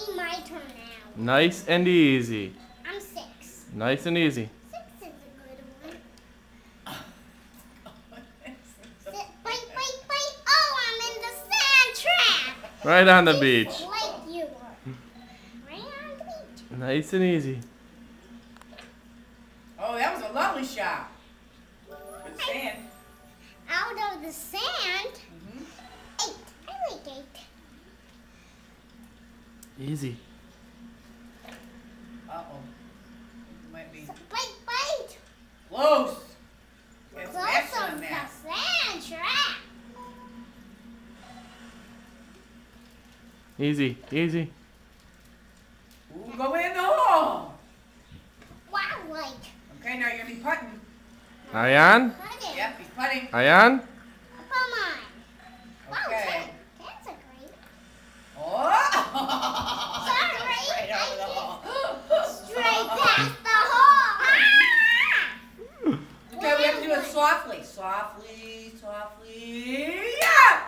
be my turn now. Nice and easy. I'm 6. Nice and easy. 6 is a good one. Bite, bite, bite. Oh, I'm in the sand trap. Right on the beach. Like you are. Right on the beach. Nice and easy. Oh, that was a lovely shot. Good sand. Out of the sand. 8. I like 8. Easy. Uh-oh. Might be Bite, bite. close. Get some Close action on on the that. sand trap. Easy. Easy. Ooh, go in the hole. Wow, like. Okay, now you're going to be putting. Ayan? Put it. Yep, he's putting. Ayan? Come on. Wow, Okay. that's a great. Oh! Sorry, Right over the hole. Straight past the hole. Ah! Okay, we have to do it softly. Softly, softly. Yeah!